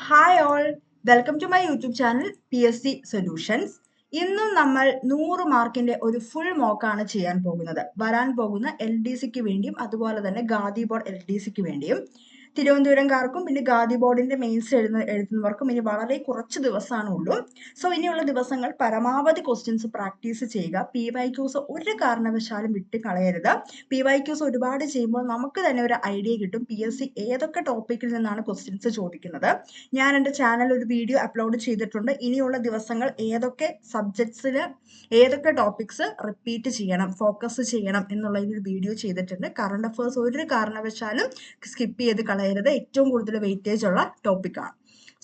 Hi all, welcome to my YouTube channel PSC solutions. ഇന്നും നമ്മൾ 100 മാർക്കിന്റെ ഒരു ഫുൾ മോക്കാണ് ചെയ്യാൻ പോകുന്നത്. വരാൻ പോകുന്ന LDCക്ക് വേണ്ടിയും അതുപോലെ തന്നെ ഗാദി ബോർഡ് LDCക്ക് വേണ്ടിയും. തിരുവനന്തപുരംകാർക്കും പിന്നെ ഗാദി ബോർഡിന്റെ മെയിൻസ് എഴുതുന്നവർക്കും ഇനി വളരെ കുറച്ച് ദിവസമാണ് ഉള്ളൂ. സോ ഇനിയുള്ള ദിവസങ്ങൾ പരമാവധി ക്വസ്റ്റ്യൻസ് പ്രാക്ടീസ് ചെയ്യുക. PYQs ഒരു കാരണവശാലും വിട്ട് കളയരുത്. PYQs ഒരുപാട് ചെയ്യുമ്പോൾ നമുക്ക് തന്നെ ഒരു ഐഡിയ കിട്ടും PSC ഏതൊക്കെ ടോപ്പിക്കിൽ നിന്നാണ് ക്വസ്റ്റ്യൻസ് ചോദിക്കുന്നത്. ഞാൻ എൻ്റെ ചാനൽ ഒരു വീഡിയോ അപ്ലോഡ് ചെയ്തിട്ടുണ്ട്. ഇനിയുള്ള ദിവസങ്ങൾ ഏതൊക്കെ സബ്ജക്ട്സിൽ ഏതൊക്കെ ടോപ്പിക്സ് റിപ്പീറ്റ് ചെയ്യണം, ഫോക്കസ് ചെയ്യണം എന്നുള്ള ഒരു വീഡിയോ ചെയ്തിട്ടുണ്ട്. കറണ്ട് അഫയേഴ്സ് ഒരു കാരണവശാലും സ്കിപ്പ് ചെയ്ത് കളയരുത്. ഏറ്റവും കൂടുതൽ വെയിറ്റേജ് ഉള്ള ടോപ്പിക്കാണ്.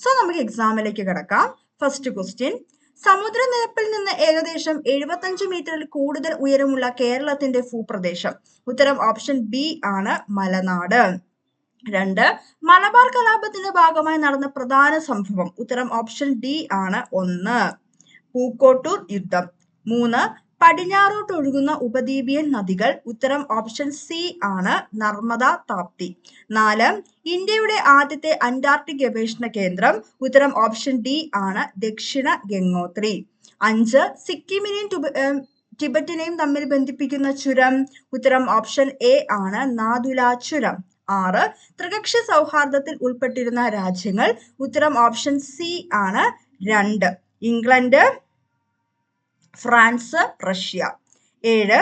സോ നമുക്ക് എക്സാമിലേക്ക് കിടക്കാം. ഫസ്റ്റ് ക്വസ്റ്റ്യൻ, സമുദ്രനിരപ്പിൽ നിന്ന് ഏകദേശം 75 മീറ്ററിൽ കൂടുതൽ ഉയരമുള്ള കേരളത്തിന്റെ ഭൂപ്രദേശം. ഉത്തരം ഓപ്ഷൻ ബി ആണ് മലനാട്. 2. മലബാർ കലാപത്തിന്റെ ഭാഗമായി നടന്ന പ്രധാന സംഭവം. ഉത്തരം ഓപ്ഷൻ ഡി ആണ് 1. പൂക്കോട്ടൂർ യുദ്ധം. 3. പടിഞ്ഞാറോട്ട് ഒഴുകുന്ന ഉപദ്വീപിയൻ നദികൾ. ഉത്തരം ഓപ്ഷൻ സി ആണ് നർമ്മദ, താപ്തി. 4. ഇന്ത്യയുടെ ആദ്യത്തെ അന്റാർട്ടിക് ഗവേഷണ കേന്ദ്രം. ഉത്തരം ഓപ്ഷൻ ഡി ആണ് ദക്ഷിണ ഗംഗോത്രി. 5. സിക്കിമിനെയും ടിബറ്റിനെയും തമ്മിൽ ബന്ധിപ്പിക്കുന്ന ചുരം. ഉത്തരം ഓപ്ഷൻ എ ആണ് നാഥുല ചുരം. 6. ത്രികക്ഷി സൗഹാർദ്ദത്തിൽ ഉൾപ്പെട്ടിരുന്ന രാജ്യങ്ങൾ. ഉത്തരം ഓപ്ഷൻ സി ആണ് 2. England, France, Russia. 7.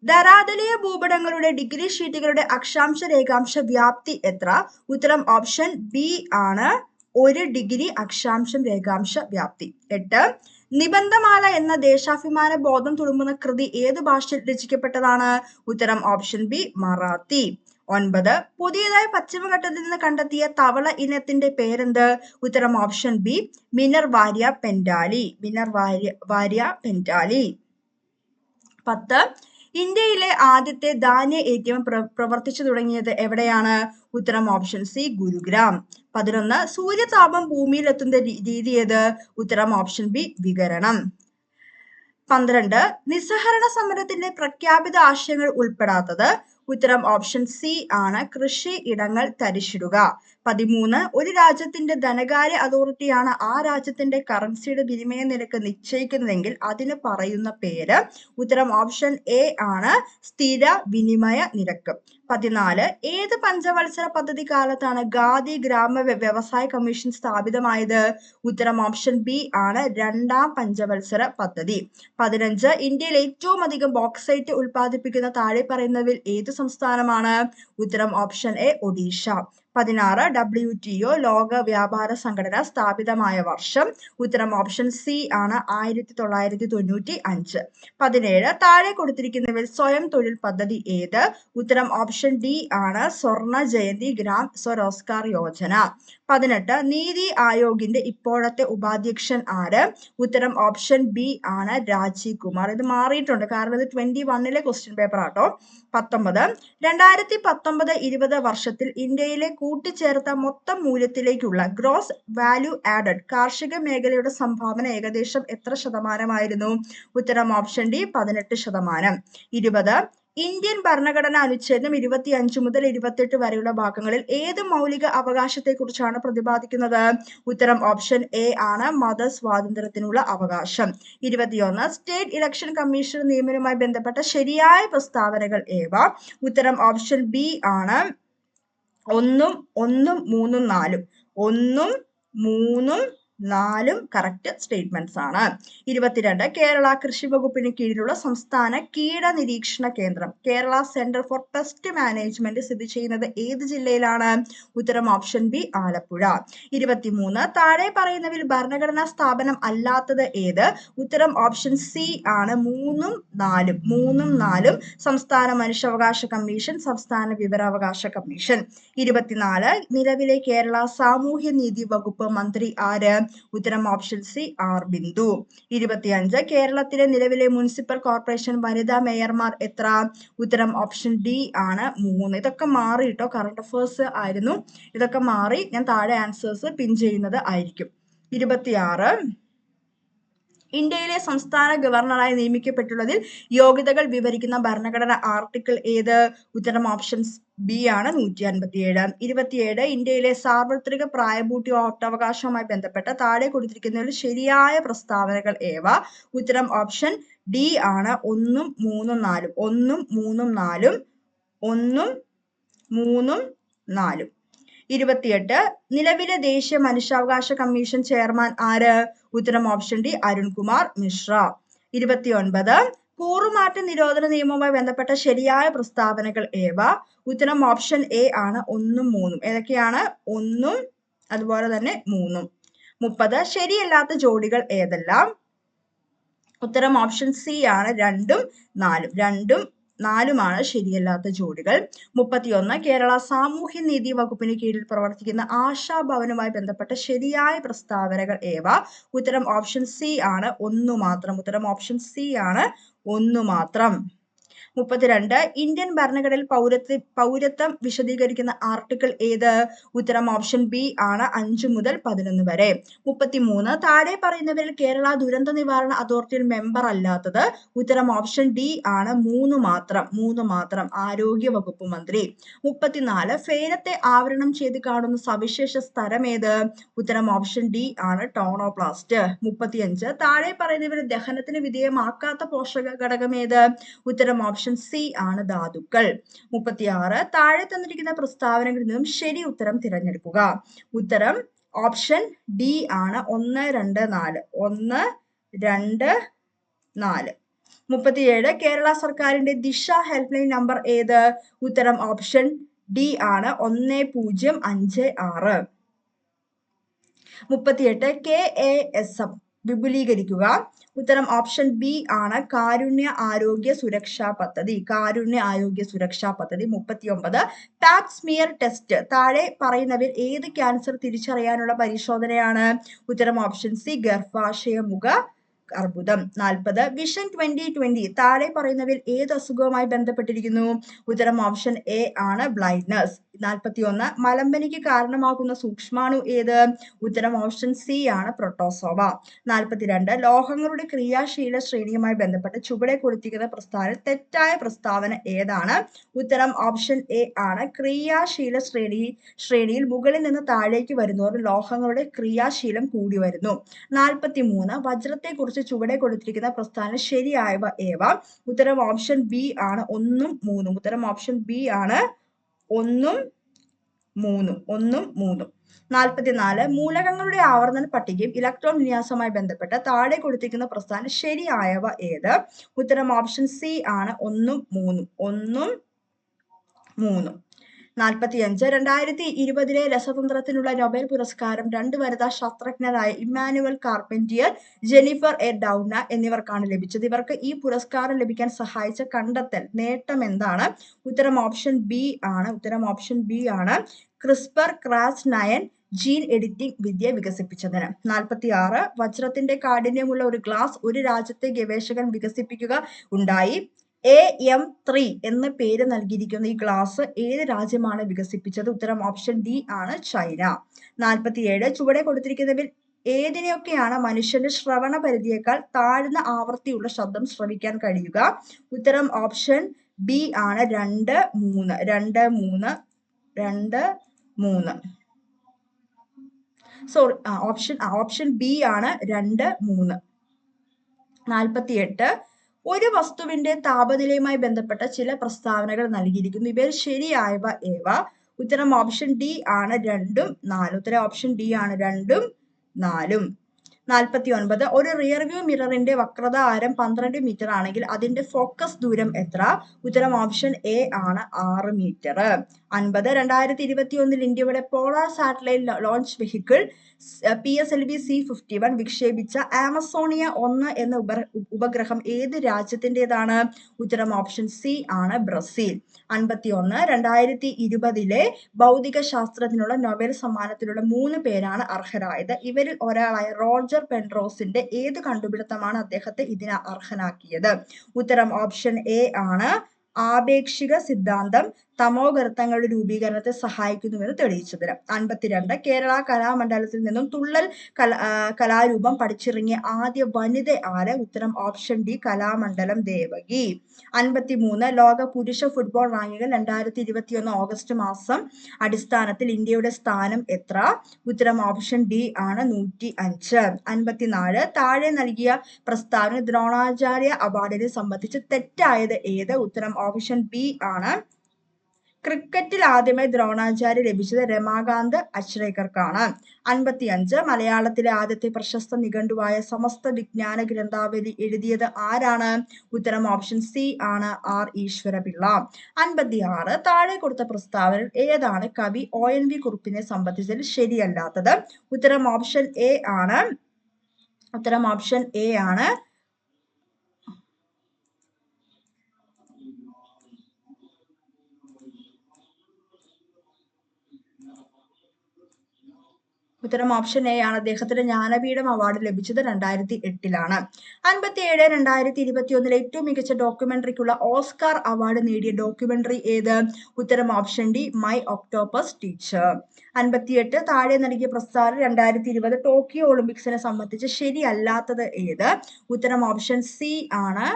ധരാതലീയ ഭൂപടങ്ങളുടെ ഡിഗ്രി ഷീറ്റുകളുടെ അക്ഷാംശ രേഖാംശ വ്യാപ്തി എത്ര? ഉത്തരം ഓപ്ഷൻ ബി ആണ് 1 ഡിഗ്രി അക്ഷാംശം രേഖാംശ വ്യാപ്തി. 8. നിബന്ധമാല എന്ന ദേശാഭിമാന ബോധം തുളുമ്പുന്ന കൃതി ഏത് ഭാഷയിൽ രചിക്കപ്പെട്ടതാണ്? ഉത്തരം ഓപ്ഷൻ ബി മറാത്തി. 9. പുതിയതായി പശ്ചിമഘട്ടത്തിൽ നിന്ന് കണ്ടെത്തിയ തവള ഇനത്തിന്റെ പേരെന്ത്? ഉത്തരം ഓപ്ഷൻ ബി മിനർവാരിയ പെൻഡാലി. 10. ഇന്ത്യയിലെ ആദ്യത്തെ ധാന്യ ATM പ്രവർത്തിച്ചു തുടങ്ങിയത് എവിടെയാണ്? ഉത്തരം ഓപ്ഷൻ സി ഗുരുഗ്രാം. 11. സൂര്യതാപം ഭൂമിയിൽ എത്തുന്ന രീതി ഏത്? ഉത്തരം ഓപ്ഷൻ ബി വികിരണം. 12. നിസ്സഹരണ സമരത്തിന്റെ പ്രഖ്യാപിത ആശയങ്ങൾ ഉൾപ്പെടാത്തത്. ഉത്തരം ഓപ്ഷൻ സി ആണ് കൃഷി ഇടങ്ങൾ തരിശിടുക. 13. ഒരു രാജ്യത്തിന്റെ ധനകാര്യ അതോറിറ്റിയാണ് ആ രാജ്യത്തിന്റെ കറൻസിയുടെ വിനിമയ നിരക്ക് നിശ്ചയിക്കുന്നതെങ്കിൽ അതിന് പറയുന്ന പേര്. ഉത്തരം ഓപ്ഷൻ എ ആണ് സ്ഥിര വിനിമയ നിരക്ക്. 14. ഏത് പഞ്ചവത്സര പദ്ധതി കാലത്താണ് ഖാദി ഗ്രാമ വ്യവസായ കമ്മീഷൻ സ്ഥാപിതമായത്? ഉത്തരം ഓപ്ഷൻ ബി ആണ് 2ാം പഞ്ചവത്സര പദ്ധതി. 15. ഇന്ത്യയിൽ ഏറ്റവും അധികം ബോക്സൈറ്റ് ഉൽപ്പാദിപ്പിക്കുന്ന താഴെ പറയുന്നവയിൽ ഏത് സംസ്ഥാനമാണ്? ഉത്തരം ഓപ്ഷൻ എ ഒഡീഷ. 16. WTO ലോക വ്യാപാര സംഘടന സ്ഥാപിതമായ വർഷം. ഉത്തരം ഓപ്ഷൻ സി ആണ് 1995. 17. താഴെ കൊടുത്തിരിക്കുന്നവയിൽ സ്വയം തൊഴിൽ പദ്ധതി ഏത്? ഉത്തരം ഓപ്ഷൻ ഡി ആണ് സ്വർണ ജയന്തി ഗ്രാം സ്വരോസ്ഗാർ യോജന. 18. നീതി ആയോഗിന്റെ ഇപ്പോഴത്തെ ഉപാധ്യക്ഷൻ ആര്? ഉത്തരം ഓപ്ഷൻ ബി ആണ് രാജീവ് കുമാർ. ഇത് മാറിയിട്ടുണ്ട് കാരണം ഇത് 21 ക്വസ്റ്റ്യൻ പേപ്പർ ആട്ടോ. 19. 2019-20 വർഷത്തിൽ ഇന്ത്യയിലെ കൂട്ടിച്ചേർത്ത മൊത്തം മൂല്യത്തിലേക്കുള്ള ഗ്രോസ് വാല്യൂ ആഡഡ് കാർഷിക മേഖലയുടെ സംഭാവന ഏകദേശം എത്ര ശതമാനമായിരുന്നു? ഉത്തരം ഓപ്ഷൻ ഡി 18%. 20. ഇന്ത്യൻ ഭരണഘടനാ അനുച്ഛേദം 25 മുതൽ 28 വരെയുള്ള ഭാഗങ്ങളിൽ ഏത് മൗലിക അവകാശത്തെക്കുറിച്ചാണ് പ്രതിപാദിക്കുന്നത്? ഉത്തരം ഓപ്ഷൻ എ ആണ് മത സ്വാതന്ത്ര്യത്തിനുള്ള അവകാശം. 21. സ്റ്റേറ്റ് ഇലക്ഷൻ കമ്മീഷൻ നിയമനവുമായി ബന്ധപ്പെട്ട ശരിയായ പ്രസ്താവനകൾ ഏവ? ഉത്തരം ഓപ്ഷൻ ബി ആണ് 1, 3, 4. 1, 3, 4 കറക്റ്റ് സ്റ്റേറ്റ്മെന്റ്സ് ആണ്. 22. കേരള കൃഷി വകുപ്പിന് കീഴിലുള്ള സംസ്ഥാന കീട നിരീക്ഷണ കേന്ദ്രം Kerala centre for pest management സ്ഥിതി ചെയ്യുന്നത് ഏത് ജില്ലയിലാണ്? ഉത്തരം ഓപ്ഷൻ ബി ആലപ്പുഴ. 23. താഴെ പറയുന്നവയിൽ ഭരണഘടനാ സ്ഥാപനം അല്ലാത്തത് ഏത്? ഉത്തരം ഓപ്ഷൻ സി ആണ് 3ഉം 4ഉം. സംസ്ഥാന മനുഷ്യാവകാശ കമ്മീഷൻ, സംസ്ഥാന വിവരാവകാശ കമ്മീഷൻ. 24. നിലവിലെ കേരള സാമൂഹ്യ നീതി വകുപ്പ് മന്ത്രി ആര്? ഉത്തരം ഓപ്ഷൻ സി ആർ ബിന്ദു. 25. കേരളത്തിലെ നിലവിലെ മുനിസിപ്പൽ കോർപ്പറേഷൻ വനിതാ മേയർമാർ എത്ര? ഉത്തരം ഓപ്ഷൻ ഡി ആണ് 3. ഇതൊക്കെ മാറി കേട്ടോ, കറണ്ട് അഫയേഴ്സ് ആയിരുന്നു. ഇതൊക്കെ മാറി ഞാൻ താഴെ ആൻസേഴ്സ് പിൻ ചെയ്യുന്നത് ആയിരിക്കും. 26. ഇന്ത്യയിലെ സംസ്ഥാന ഗവർണറായി നിയമിക്കപ്പെട്ടുള്ളതിൽ യോഗ്യതകൾ വിവരിക്കുന്ന ഭരണഘടന ആർട്ടിക്കിൾ ഏത്? ഉത്തരം ഓപ്ഷൻസ് ബി ആണ് 157. 27 ഇന്ത്യയിലെ സാർവത്രിക പ്രായപൂർത്തി വോട്ടവകാശവുമായി ബന്ധപ്പെട്ട താഴെ കൊടുത്തിരിക്കുന്നതിൽ ശരിയായ പ്രസ്താവനകൾ ഏവ? ഉത്തരം ഓപ്ഷൻ ഡി ആണ് 1, 3, 4. 1, 3, 4. 1, 3, 4. 28 നിലവിലെ ദേശീയ മനുഷ്യാവകാശ കമ്മീഷൻ ചെയർമാൻ ആര്? ഉത്തരം ഓപ്ഷൻ ഡി അരുൺകുമാർ മിശ്ര. 29 കൂറുമാറ്റ നിരോധന നിയമവുമായി ബന്ധപ്പെട്ട ശരിയായ പ്രസ്താവനകൾ ഏവ? ഉത്തരം ഓപ്ഷൻ എ ആണ് 1, 3. ഏതൊക്കെയാണ്? 1 അതുപോലെ തന്നെ 3. 30 ശരിയല്ലാത്ത ജോഡികൾ ഏതെല്ലാം? ഉത്തരം ഓപ്ഷൻ സി ആണ് 2, 4. 2, 4 ശരിയല്ലാത്ത ജോഡികൾ. 31 കേരള സാമൂഹ്യനീതി വകുപ്പിന് കീഴിൽ പ്രവർത്തിക്കുന്ന ആശാഭവനുമായി ബന്ധപ്പെട്ട ശരിയായ പ്രസ്താവനകൾ ഏവ? ഉത്തരം ഓപ്ഷൻ സി ആണ് 1 മാത്രം. ഉത്തരം ഓപ്ഷൻ സി ആണ് 1 മാത്രം. 32 ഇന്ത്യൻ ഭരണഘടനയിൽ പൗരത്വം വിശദീകരിക്കുന്ന ആർട്ടിക്കിൾ ഏത്? ഉത്തരം ഓപ്ഷൻ ബി ആണ് 5 മുതൽ 11 വരെ. 33 താഴെ പറയുന്നവരിൽ കേരള ദുരന്ത നിവാരണ അതോറിറ്റിയിൽ മെമ്പർ അല്ലാത്തത്? ഉത്തരം ഓപ്ഷൻ ഡി ആണ് 3 മാത്രം. 3 മാത്രം. ആരോഗ്യ വകുപ്പ് മന്ത്രി. 34 ഫേനത്തെ ആവരണം ചെയ്ത് കാണുന്ന സവിശേഷ സ്ഥലം ഏത്? ഉത്തരം ഓപ്ഷൻ ഡി ആണ് ടോണോപ്ലാസ്റ്റ്. 35 താഴെ പറയുന്നവരിൽ ദഹനത്തിന് വിധേയമാക്കാത്ത പോഷക ഘടകം ഏത്? ഉത്തരം ഓപ്ഷൻ സി ആണ് ധാതുക്കൾ. 36 താഴെ തന്നിരിക്കുന്ന പ്രസ്താവനകളിൽ നിന്നും ശരി ഉത്തരം തിരഞ്ഞെടുക്കുക. ഉത്തരം ഓപ്ഷൻ ഡി ആണ് 1, 2, 4. 1, 2, 4. 37 കേരള സർക്കാരിന്റെ ദിശ ഹെൽപ്പ് ലൈൻ നമ്പർ ഏത്? ഉത്തരം ഓപ്ഷൻ ഡി ആണ് 1056. 38 KASM വിപുലീകരിക്കുക. ഉത്തരം ഓപ്ഷൻ ബി ആണ് കാരുണ്യ ആരോഗ്യ സുരക്ഷാ പദ്ധതി. കാരുണ്യ ആരോഗ്യ സുരക്ഷാ പദ്ധതി. 39 പാപ് സ്മിയർ ടെസ്റ്റ് താഴെ പറയുന്നവയിൽ ഏത് ക്യാൻസർ തിരിച്ചറിയാനുള്ള പരിശോധനയാണ്? ഉത്തരം ഓപ്ഷൻ സി ഗർഭാശയമുഖ അർബുദം. 40 വിഷൻ 2020 താഴെ പറയുന്നവയിൽ ഏത് അസുഖവുമായി ബന്ധപ്പെട്ടിരിക്കുന്നു? ഉത്തരം ഓപ്ഷൻ എ ആണ് ബ്ലൈൻഡ്നസ്. 41 മലമ്പനിക്ക് കാരണമാകുന്ന സൂക്ഷ്മാണു ഏത്? ഉത്തരം ഓപ്ഷൻ സി ആണ് പ്രൊട്ടോസോവ. 42 ലോഹങ്ങളുടെ ക്രിയാശീല ശ്രേണിയുമായി ബന്ധപ്പെട്ട് ചുവടെ കൊടുത്തിരിക്കുന്ന പ്രസ്താവന തെറ്റായ പ്രസ്താവന ഏതാണ്? ഉത്തരം ഓപ്ഷൻ എ ആണ് ക്രിയാശീല ശ്രേണിയിൽ മുകളിൽ നിന്ന് താഴേക്ക് വരുന്നതോറും ലോഹങ്ങളുടെ ക്രിയാശീലം കൂടി വരുന്നു. 43 വജ്രത്തെ കുറിച്ച് ചുവടെ കൊടുത്തിരിക്കുന്ന പ്രസ്താവന ശരിയായവ ഏവ? ഉത്തരം ഓപ്ഷൻ ബി ആണ് 1, 3. ഉത്തരം ഓപ്ഷൻ ബി ആണ് 1, 3. 1, 3. 44 മൂലകങ്ങളുടെ ആവർത്തന പട്ടികയും ഇലക്ട്രോൺ വിന്യാസവുമായി ബന്ധപ്പെട്ട് താഴെ കൊടുത്തിരിക്കുന്ന പ്രസ്താവന ശരിയായവ ഏത്? ഉത്തരം ഓപ്ഷൻ സി ആണ് 1, 3. 1, 3. 45 2020 രസതന്ത്രത്തിനുള്ള നൊബേൽ പുരസ്കാരം 2 വനിതാ ശാസ്ത്രജ്ഞരായ ഇമ്മാനുവൽ കാർപെന്റിയർ, ജെനിഫർ എ ഡൗന എന്നിവർക്കാണ് ലഭിച്ചത്. ഇവർക്ക് ഈ പുരസ്കാരം ലഭിക്കാൻ സഹായിച്ച കണ്ടെത്തൽ നേട്ടം എന്താണ്? ഉത്തരം ഓപ്ഷൻ ബി ആണ്. ഉത്തരം ഓപ്ഷൻ ബി ആണ് ക്രിസ്പർ Cas9 ജീൻ എഡിറ്റിംഗ് വിദ്യ വികസിപ്പിച്ചതിന്. 46 വജ്രത്തിന്റെ കാഠിന്യമുള്ള ഒരു ഗ്ലാസ് ഒരു രാജ്യത്തെ ഗവേഷകൻ വികസിപ്പിക്കുക ഉണ്ടായി. AM3 എന്ന പേര് നൽകിയിരിക്കുന്ന ഈ ഗ്ലാസ് ഏത് രാജ്യമാണ് വികസിപ്പിച്ചത്? ഉത്തരം ഓപ്ഷൻ ഡി ആണ് ചൈന. 47 ചുവടെ കൊടുത്തിരിക്കുന്നവയിൽ ഏതിനെയൊക്കെയാണ് മനുഷ്യന്റെ ശ്രവണ പരിധിയേക്കാൾ താഴ്ന്ന ആവൃത്തിയുള്ള ശബ്ദം ശ്രവിക്കാൻ കഴിയുക? ഉത്തരം ഓപ്ഷൻ ബി ആണ് 2, 3. 2, 3. 2, 3. സോറി ഓപ്ഷൻ ബി ആണ് 2, 3. 48 ഒരു വസ്തുവിന്റെ താപനിലയുമായി ബന്ധപ്പെട്ട ചില പ്രസ്താവനകൾ നൽകിയിരിക്കുന്നു. ഇവയിൽ ശരിയായവ ഏവ? ഉത്തരം ഓപ്ഷൻ ഡി ആണ് 2, 4. ഉത്തരം ഓപ്ഷൻ ഡി ആണ് 2, 4. 49 ഒരു റിയർ വ്യൂ മിററിന്റെ വക്രത ആരം 12 മീറ്റർ ആണെങ്കിൽ അതിന്റെ ഫോക്കസ് ദൂരം എത്ര? ഉത്തരം ഓപ്ഷൻ എ ആണ് 6 മീറ്റർ. 50 2021 ഇന്ത്യയുടെ polar satellite launch vehicle PSLV C51 വിക്ഷേപിച്ച ആമസോണിയ 1 എന്ന ഉപഗ്രഹം ഏത് രാജ്യത്തിൻ്റെതാണ്? ഉത്തരം ഓപ്ഷൻ സി ആണ് ബ്രസീൽ. 51 2020 ഭൗതിക ശാസ്ത്രത്തിനുള്ള നൊബേൽ സമ്മാനത്തിനുള്ള 3 പേരാണ് അർഹരായത്. ഇവരിൽ ഒരാളായ റോജർ പെൻറോസിന്റെ ഏത് കണ്ടുപിടുത്തമാണ് അദ്ദേഹത്തെ ഇതിന് അർഹനാക്കിയത്? ഉത്തരം ഓപ്ഷൻ എ ആണ് ആപേക്ഷിക സിദ്ധാന്തം. തമോഗർത്തങ്ങളുടെ രൂപീകരണത്തെ സഹായിക്കുന്നുവെന്ന് തെളിയിച്ചതിന്. 52 കേരള കലാമണ്ഡലത്തിൽ നിന്നും തുള്ളൽ കലാരൂപം പഠിച്ചിറങ്ങിയ ആദ്യ വനിത ആര്? ഉത്തരം ഓപ്ഷൻ ഡി കലാമണ്ഡലം ദേവകി. 53 ലോക പുരുഷ ഫുട്ബോൾ റാങ്കിങ്ങിൽ 2021 ഓഗസ്റ്റ് മാസം അടിസ്ഥാനത്തിൽ ഇന്ത്യയുടെ സ്ഥാനം എത്ര? ഉത്തരം ഓപ്ഷൻ ഡി ആണ് 105. 54 താഴെ നൽകിയ പ്രസ്താവന ദ്രോണാചാര്യ അവാർഡിനെ സംബന്ധിച്ച് തെറ്റായത് ഏത്? ഉത്തരം ഓപ്ഷൻ ബി ആണ്. ക്രിക്കറ്റിൽ ആദ്യമായി ദ്രോണാചാര്യ ലഭിച്ചത് രമാകാന്ത് അച്രേക്കർക്കാണ്. 55 മലയാളത്തിലെ ആദ്യത്തെ പ്രശസ്ത നിഘണ്ടുവായ സമസ്ത വിജ്ഞാന ഗ്രന്ഥാവലി എഴുതിയത് ആരാണ്? ഉത്തരം ഓപ്ഷൻ സി ആണ് ആർ ഈശ്വരപിള്ള. 56 താഴെ കൊടുത്ത പ്രസ്താവനയിൽ ഏതാണ് കവി ONV കുറുപ്പിനെ സംബന്ധിച്ചതിൽ ശരിയല്ലാത്തത്? ഉത്തരം ഓപ്ഷൻ എ ആണ്. ഉത്തരം ഓപ്ഷൻ എ ആണ്. ഉത്തരം ഓപ്ഷൻ എ ആണ്. അദ്ദേഹത്തിന് ജ്ഞാനപീഠം അവാർഡ് ലഭിച്ചത് 2008 57 2021 ഏറ്റവും മികച്ച ഡോക്യുമെന്ററിക്കുള്ള ഓസ്കാർ അവാർഡ് നേടിയ ഡോക്യുമെന്ററി ഏത്? ഉത്തരം option D my octopus teacher. 58 താഴെ നൽകിയ പ്രസ്താവന 2020 ടോക്കിയോ ഒളിമ്പിക്സിനെ സംബന്ധിച്ച് ശരിയല്ലാത്തത് ഏത്? ഉത്തരം ഓപ്ഷൻ സി ആണ്.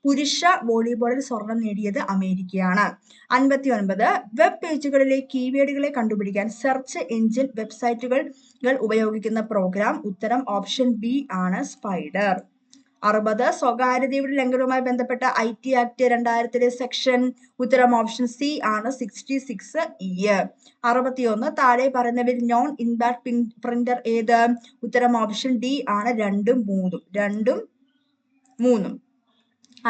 പുരുഷ വോളിബോളിൽ സ്വർണം നേടിയത് അമേരിക്കയാണ്. 59 വെബ് പേജുകളിലെ കീവേഡുകളെ കണ്ടുപിടിക്കാൻ സെർച്ച് എഞ്ചിൻ വെബ്സൈറ്റുകൾ ഉപയോഗിക്കുന്ന പ്രോഗ്രാം. ഉത്തരം ഓപ്ഷൻ ബി ആണ് സ്പൈഡർ. 60 സ്വകാര്യതയുടെ ലംഘനവുമായി ബന്ധപ്പെട്ട IT ആക്ട് 2000 സെക്ഷൻ. ഉത്തരം ഓപ്ഷൻ സി ആണ് 66E. 61 താഴെ പറയുന്നവരിൽ നോൺ ഇൻപാക്ട് പ്രിന്റർ ഏത്? ഉത്തരം ഓപ്ഷൻ ഡി ആണ് 2ഉം 3ഉം.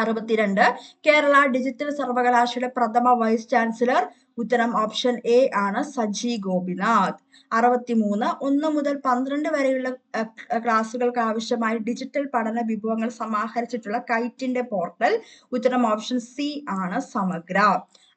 62 കേരള ഡിജിറ്റൽ സർവകലാശാലയുടെ പ്രഥമ വൈസ് ചാൻസലർ. ഉത്തരം ഓപ്ഷൻ എ ആണ് സജി ഗോപിനാഥ്. 63 1 മുതൽ 12 വരെയുള്ള ക്ലാസുകൾക്ക് ആവശ്യമായ ഡിജിറ്റൽ പഠന വിഭവങ്ങൾ സമാഹരിച്ചിട്ടുള്ള കൈറ്റിന്റെ പോർട്ടൽ. ഉത്തരം ഓപ്ഷൻ സി ആണ് സമഗ്ര.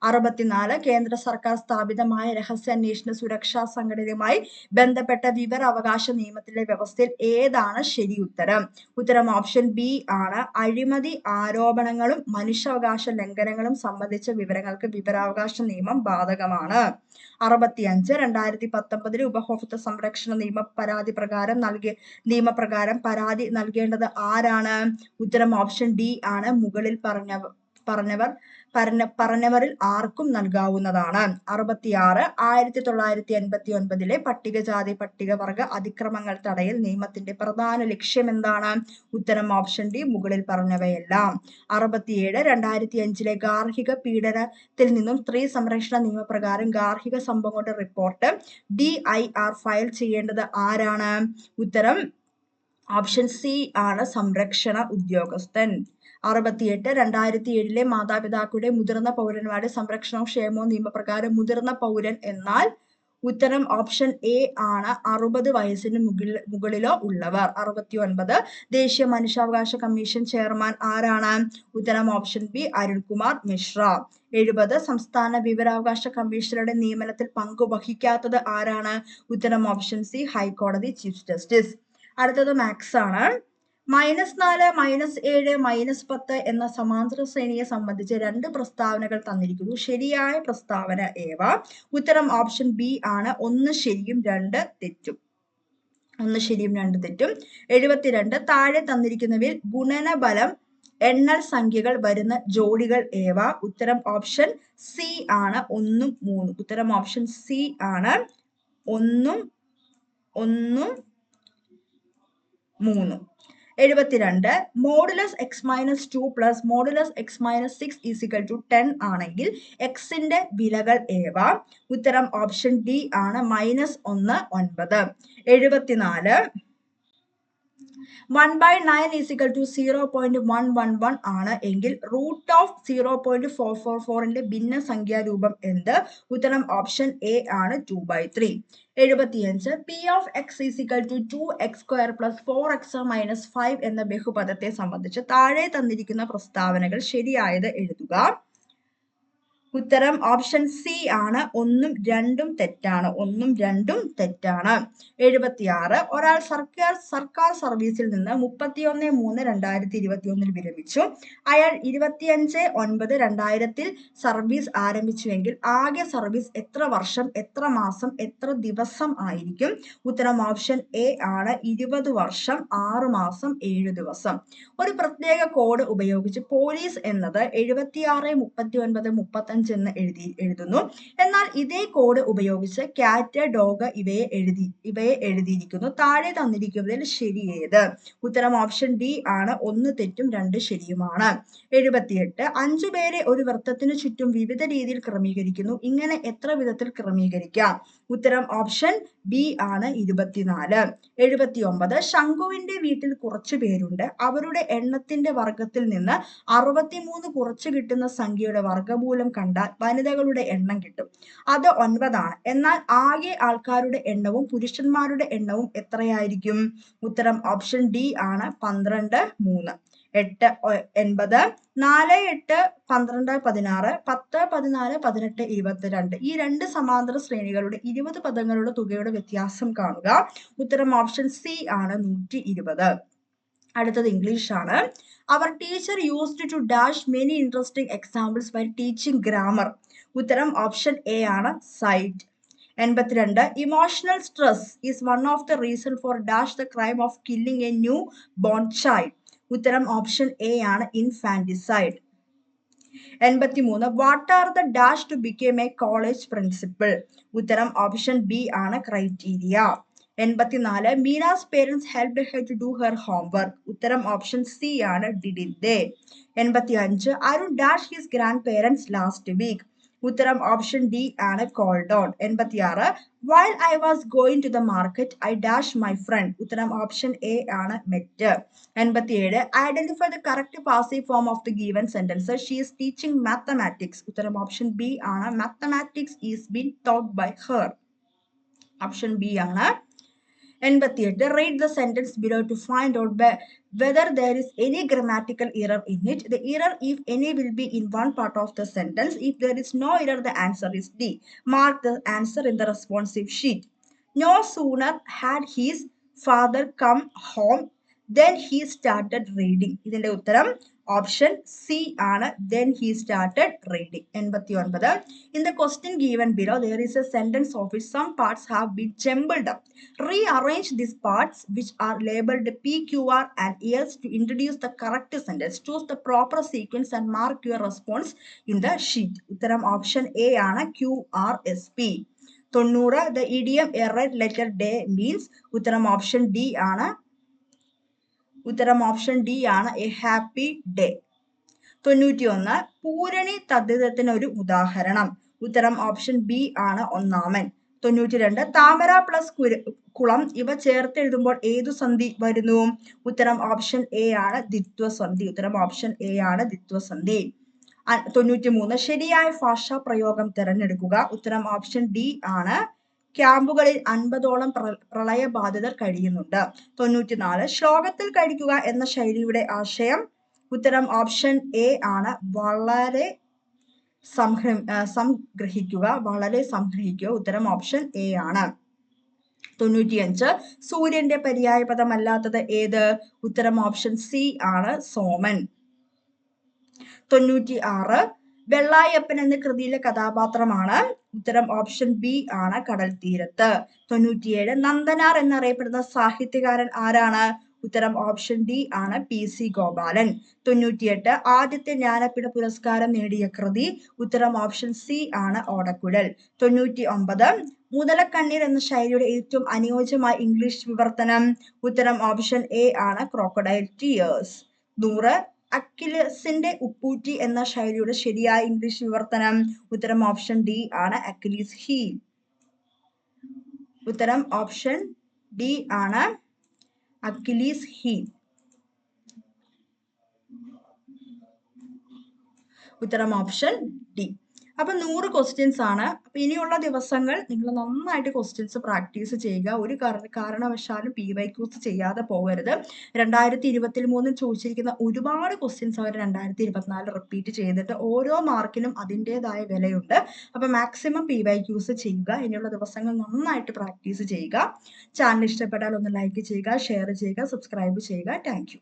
64 കേന്ദ്ര സർക്കാർ സ്ഥാപിതമായ രഹസ്യാന്വേഷണ സുരക്ഷാ സംഘടനയുമായി ബന്ധപ്പെട്ട വിവരാവകാശ നിയമത്തിലെ വ്യവസ്ഥയിൽ ഏതാണ് ശരി ഉത്തരം? ഉത്തരം ഓപ്ഷൻ ബി ആണ്. അഴിമതി ആരോപണങ്ങളും മനുഷ്യാവകാശ ലംഘനങ്ങളും സംബന്ധിച്ച വിവരങ്ങൾക്ക് വിവരാവകാശ നിയമം ബാധകമാണ്. 65 2019 ഉപഭോക്തൃ സംരക്ഷണ നിയമപ്രകാരം പരാതി നൽകേണ്ടത് ആരാണ്? ഉത്തരം ഓപ്ഷൻ ഡി ആണ്. മുകളിൽ പറഞ്ഞവരിൽ ആർക്കും നൽകാവുന്നതാണ്. 66 1989 പട്ടികജാതി പട്ടികവർഗ അതിക്രമങ്ങൾ തടയൽ നിയമത്തിന്റെ പ്രധാന ലക്ഷ്യം എന്താണ്? ഉത്തരം ഓപ്ഷൻ ഡി മുകളിൽ പറഞ്ഞവയെല്ലാം. 67 2005 ഗാർഹിക പീഡനത്തിൽ നിന്നും സ്ത്രീ സംരക്ഷണ നിയമപ്രകാരം ഗാർഹിക സംഭവങ്ങളുടെ റിപ്പോർട്ട് DIR ഫയൽ ചെയ്യേണ്ടത് ആരാണ്? ഉത്തരം ഓപ്ഷൻ സി ആണ് സംരക്ഷണ ഉദ്യോഗസ്ഥൻ. 68 2007 മാതാപിതാക്കളുടെ മുതിർന്ന പൗരന്മാരുടെ സംരക്ഷണവും ക്ഷേമവും നിയമപ്രകാരം മുതിർന്ന പൗരൻ എന്നാൽ? ഉത്തരം ഓപ്ഷൻ എ ആണ്. 60 വയസ്സിന് മുകളിലോ ഉള്ളവർ. 69 ദേശീയ മനുഷ്യാവകാശ കമ്മീഷൻ ചെയർമാൻ ആരാണ്? ഉത്തരം ഓപ്ഷൻ ബി അരുൺകുമാർ മിശ്ര. 70 സംസ്ഥാന വിവരാവകാശ കമ്മീഷണറുടെ നിയമനത്തിൽ പങ്കുവഹിക്കാത്തത് ആരാണ്? ഉത്തരം ഓപ്ഷൻ സി ഹൈക്കോടതി ചീഫ് ജസ്റ്റിസ്. അടുത്തത് മാത്സ് ആണ്. -4 -7 -10 എന്ന സമാന്തര ശ്രേണിയെ സംബന്ധിച്ച് 2 പ്രസ്താവനകൾ തന്നിരിക്കുന്നു. ശരിയായ പ്രസ്താവന ഏവ? ഉത്തരം ഓപ്ഷൻ ബി ആണ്. 1 ശരിയും 2 തെറ്റും. 72 താഴെ തന്നിരിക്കുന്നവയിൽ ഗുണനഫലം എണ്ണൽ സംഖ്യകൾ വരുന്ന ജോഡികൾ ഏവ? ഉത്തരം ഓപ്ഷൻ സി ആണ് 1ഉം 3ഉം. ഉത്തരം ഓപ്ഷൻ സി ആണ് 1ഉം 3ഉം. 72 modulus x-2 plus modulus x-6 10 ആണെങ്കിൽ എക്സിന്റെ വിലകൾ ഏവ? ഉത്തരം ഓപ്ഷൻ ഡി ആണ് -1 9. 74 1/9 0.111 ആണ് enkil root of 0.444 ഭിന്നസംഖ്യാരൂപം എന്ത്? ഉത്തരം ഓപ്ഷൻ എ ആണ് 2/3. 75 p of x is equal to 2x square plus 4x minus 5 എന്ന ബഹുപദത്തെ സംബന്ധിച്ച് താഴെ തന്നിരിക്കുന്ന പ്രസ്താവനകൾ ശരിയായത് എഴുതുക. ഉത്തരം ഓപ്ഷൻ സി ആണ്. 1ഉം 2ഉം തെറ്റാണ്. 1ഉം 2ഉം തെറ്റാണ്. 76 ഒരാൾ സർക്കാർ സർവീസിൽ നിന്ന് 31/3/2021 വിരമിച്ചു. അയാൾ 25/9/2000 സർവീസ് ആരംഭിച്ചുവെങ്കിൽ ആകെ സർവീസ് എത്ര വർഷം, എത്ര മാസം, എത്ര ദിവസം ആയിരിക്കും? ഉത്തരം ഓപ്ഷൻ എ ആണ്. 20 വർഷം 6 മാസം 7 ദിവസം. ഒരു പ്രത്യേക കോഡ് ഉപയോഗിച്ച് പോലീസ് എന്നത് 76 39 35 എന്ന് എഴുതുന്നു. എന്നാൽ ഇതേ കോഡ് ഉപയോഗിച്ച് കാറ്റ്, ഡോഗ് ഇവയെ എഴുതിയിരിക്കുന്നു. താഴെ തന്നിരിക്കുന്നതിൽ ശരിയേത്? ഉത്തരം ഓപ്ഷൻ ഡി ആണ്. 1 തെറ്റും 2 ശരിയുമാണ്. 78 5 പേരെ ഒരു വൃത്തത്തിനു ചുറ്റും വിവിധ രീതിയിൽ ക്രമീകരിക്കുന്നു. ഇങ്ങനെ എത്ര വിധത്തിൽ ക്രമീകരിക്കാം? ഉത്തരം ഓപ്ഷൻ ബി ആണ്. 24. 79 ശംഖുവിന്റെ വീട്ടിൽ കുറച്ചു പേരുണ്ട്. അവരുടെ എണ്ണത്തിന്റെ വർഗത്തിൽ നിന്ന് 63 കുറച്ചു കിട്ടുന്ന സംഖ്യയുടെ വർഗമൂലം കണ്ടാൽ വനിതകളുടെ എണ്ണം കിട്ടും. അത് 9 ആണ്. എന്നാൽ ആകെ ആൾക്കാരുടെ എണ്ണവും പുരുഷന്മാരുടെ എണ്ണവും എത്രയായിരിക്കും? ഉത്തരം ഓപ്ഷൻ ഡി ആണ്. 12 3. 80 4 8 12 16 10 14 18 22 ഈ രണ്ട് സമാന്തര ശ്രേണികളുടെ 20 പദങ്ങളുടെ തുകയുടെ വ്യത്യാസം കാണുക. ഉത്തരം ഓപ്ഷൻ സി ആണ്. 120. അടുത്തത് ഇംഗ്ലീഷ് ആണ്. അവർ teacher used to dash many interesting examples while teaching grammar. ഉത്തരം ഓപ്ഷൻ എ ആണ്. Site. 82 emotional stress is one of the reason for dash the crime of killing a newborn child. ഉത്തരം option A ആണ്. Infanticide. 83 what are the dash to become a college principal. ഉത്തരം option B ആണ്. Criteria. 84 Meena's parents helped her to do her homework. ഉത്തരം option C ആണ്. Didn't they. 85 Arun dash his grandparents last week. ഉത്തരം option D ആണ്. Called on. 86 while I was going to the market I dash my friend. ഉത്തരം option A ആണ്. Met. 87 identify the correct passive form of the given sentence. She is teaching mathematics. ഉത്തരം option B ആണ്. Mathematics is been taught by her. Option B ആണ്. 88 read the sentence below to find out whether there is any grammatical error in it. The error, if any, will be in one part of the sentence. If there is no error, the answer is D. Mark the answer in the responsive sheet. No sooner had his father come home then he started reading. ഇതിന്റെ ഉത്തരം option C ആണ്. Then he started reading. 89 in the question given below there is a sentence of which some parts have been jumbled up. Rearrange these parts which are labeled P, Q, R and S to introduce the correct sentence. Choose the proper sequence and mark your response in the sheet. ഉത്തരം option A ആണ്. Q, R, S, P. 90 the idiom a red letter day means. ഉത്തരം option D ആണ്. ഉത്തരം option D ആണ്. A happy day. 91 പൂരണി തദ്ധിതത്തിന് ഒരു ഉദാഹരണം. ഉത്തരം option B ആണ്. ഒന്നാമൻ. 92 താമര പ്ലസ് കുളം ഇവ ചേർത്തെഴുതുമ്പോൾ ഏതു സന്ധി വരുന്നു? ഉത്തരം ഓപ്ഷൻ എ ആണ്. ദ്വിത്വസന്ധി. ഉത്തരം ഓപ്ഷൻ എ ആണ്. ദ്വിത്വസന്ധി. 93 ശരിയായ ഭാഷാ പ്രയോഗം തിരഞ്ഞെടുക്കുക. ഉത്തരം ഓപ്ഷൻ ഡി ആണ്. ക്യാമ്പുകളിൽ 50ഓളം പ്രളയബാധിതർ കഴിയുന്നുണ്ട്. 94 ശ്ലോകത്തിൽ കഴിക്കുക എന്ന ശൈലിയുടെ ആശയം. ഉത്തരം ഓപ്ഷൻ എ ആണ്. വളരെ സംഗ്രഹിക്കുക. വളരെ സംഗ്രഹിക്കുക. ഉത്തരം ഓപ്ഷൻ എ ആണ്. 95 സൂര്യന്റെ പര്യായപദമല്ലാത്തത് ഏത്? ഉത്തരം ഓപ്ഷൻ സി ആണ്. സോമൻ. 96 വെള്ളായപ്പൻ എന്ന കൃതിയിലെ കഥാപാത്രമാണ്. ഉത്തരം ഓപ്ഷൻ ബി ആണ്. കടൽ തീരത്ത്. 97 നന്ദനാർ എന്നറിയപ്പെടുന്ന സാഹിത്യകാരൻ ആരാണ്? ഉത്തരം ഓപ്ഷൻ ഡി ആണ്. P C Gopalan. 98 ആദ്യത്തെ ജ്ഞാനപീഠ പുരസ്കാരം നേടിയ കൃതി. ഉത്തരം ഓപ്ഷൻ സി ആണ്. ഓടക്കുഴൽ. 99 മുതലക്കണ്ണീർ എന്ന ശൈലിയുടെ ഏറ്റവും അനുയോജ്യമായ ഇംഗ്ലീഷ് വിവർത്തനം. ഉത്തരം ഓപ്ഷൻ എ ആണ്. Crocodile tears. 100 അക്കിലസിന്റെ ഉപ്പൂറ്റി എന്ന ശൈലിയുടെ ശരിയായ ഇംഗ്ലീഷ് വിവർത്തനം. ഉത്തരം ഓപ്ഷൻ ഡി ആണ്. Achilles heel. ഉത്തരം ഓപ്ഷൻ ഡി ആണ്. Achilles heel. ഉത്തരം ഓപ്ഷൻ ഡി. അപ്പൊ 100 ക്വസ്റ്റ്യൻസ് ആണ്. അപ്പൊ ഇനിയുള്ള ദിവസങ്ങൾ നിങ്ങൾ നന്നായിട്ട് ക്വസ്റ്റ്യൻസ് പ്രാക്ടീസ് ചെയ്യുക. ഒരു കാരണവശാലും PYQs ചെയ്യാതെ പോകരുത്. 2023 ചോദിച്ചിരിക്കുന്ന ഒരുപാട് ക്വസ്റ്റ്യൻസ് അവർ 2024 റിപ്പീറ്റ് ചെയ്തിട്ട് ഓരോ മാർക്കിനും അതിൻ്റെതായ വിലയുണ്ട്. അപ്പൊ മാക്സിമം PYQs ചെയ്യുക. ഇനിയുള്ള ദിവസങ്ങൾ നന്നായിട്ട് പ്രാക്ടീസ് ചെയ്യുക. ചാനൽ ഇഷ്ടപ്പെട്ടാൽ ഒന്ന് ലൈക്ക് ചെയ്യുക, ഷെയർ ചെയ്യുക, സബ്സ്ക്രൈബ് ചെയ്യുക. Thank you.